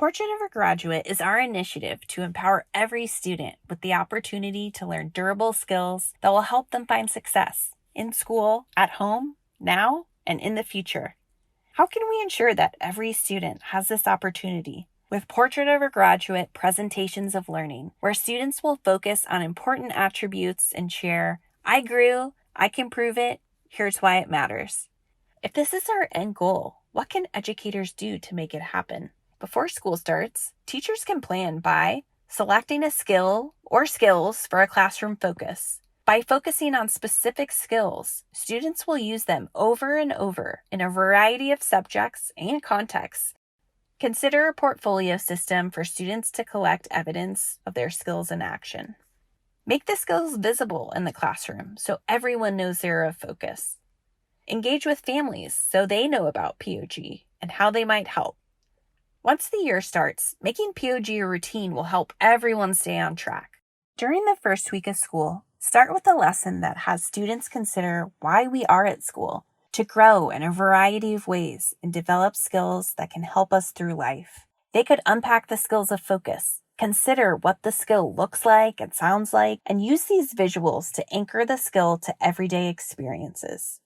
Portrait of a Graduate is our initiative to empower every student with the opportunity to learn durable skills that will help them find success in school, at home, now, and in the future. How can we ensure that every student has this opportunity? With Portrait of a Graduate presentations of learning, where students will focus on important attributes and share, I grew, I can prove it, here's why it matters. If this is our end goal, what can educators do to make it happen? Before school starts, teachers can plan by selecting a skill or skills for a classroom focus. By focusing on specific skills, students will use them over and over in a variety of subjects and contexts. Consider a portfolio system for students to collect evidence of their skills in action. Make the skills visible in the classroom so everyone knows they're a focus. Engage with families so they know about POG and how they might help. Once the year starts, making POG a routine will help everyone stay on track. During the first week of school, start with a lesson that has students consider why we are at school, to grow in a variety of ways and develop skills that can help us through life. They could unpack the skills of focus, consider what the skill looks like and sounds like, and use these visuals to anchor the skill to everyday experiences.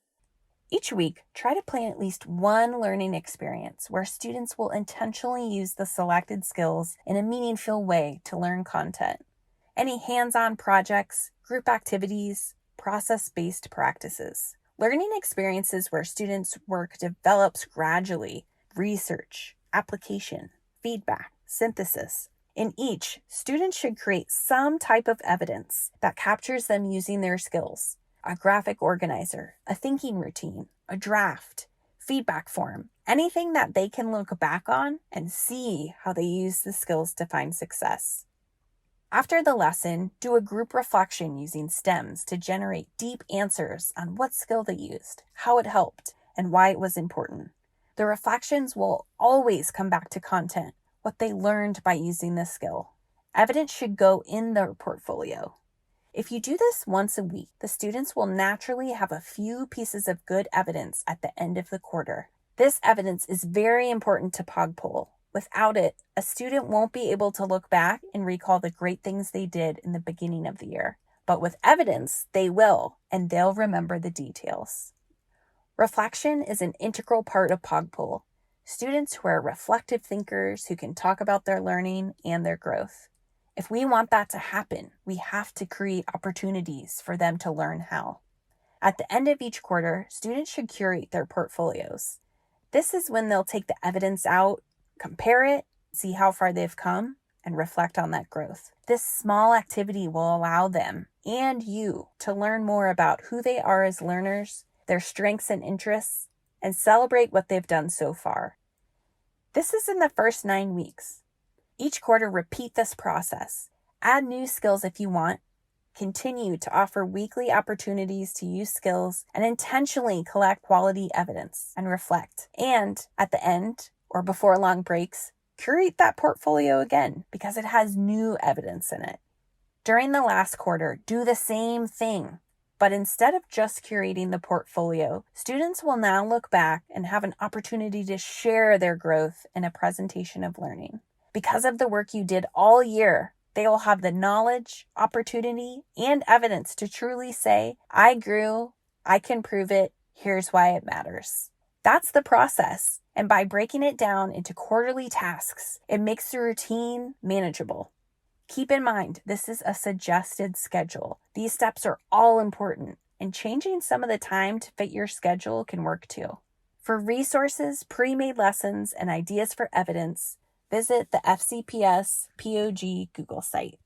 Each week, try to plan at least one learning experience where students will intentionally use the selected skills in a meaningful way to learn content. Any hands-on projects, group activities, process-based practices. Learning experiences where students' work develops gradually, research, application, feedback, synthesis. In each, students should create some type of evidence that captures them using their skills. A graphic organizer, a thinking routine, a draft, feedback form, anything that they can look back on and see how they use the skills to find success. After the lesson, do a group reflection using STEMs to generate deep answers on what skill they used, how it helped, and why it was important. The reflections will always come back to content, what they learned by using the skill. Evidence should go in their portfolio. If you do this once a week, the students will naturally have a few pieces of good evidence at the end of the quarter. This evidence is very important to POGPOL. Without it, a student won't be able to look back and recall the great things they did in the beginning of the year. But with evidence, they will, and they'll remember the details. Reflection is an integral part of POGPOL. Students who are reflective thinkers who can talk about their learning and their growth. If we want that to happen, we have to create opportunities for them to learn how. At the end of each quarter, students should curate their portfolios. This is when they'll take the evidence out, compare it, see how far they've come, and reflect on that growth. This small activity will allow them and you to learn more about who they are as learners, their strengths and interests, and celebrate what they've done so far. This is in the first 9 weeks. Each quarter, repeat this process. Add new skills if you want. Continue to offer weekly opportunities to use skills and intentionally collect quality evidence and reflect. And at the end, or before long breaks, curate that portfolio again because it has new evidence in it. During the last quarter, do the same thing. But instead of just curating the portfolio, students will now look back and have an opportunity to share their growth in a presentation of learning. Because of the work you did all year, they will have the knowledge, opportunity, and evidence to truly say, I grew, I can prove it, here's why it matters. That's the process. And by breaking it down into quarterly tasks, it makes the routine manageable. Keep in mind, this is a suggested schedule. These steps are all important, and changing some of the time to fit your schedule can work too. For resources, pre-made lessons, and ideas for evidence, visit the FCPS POG Google site.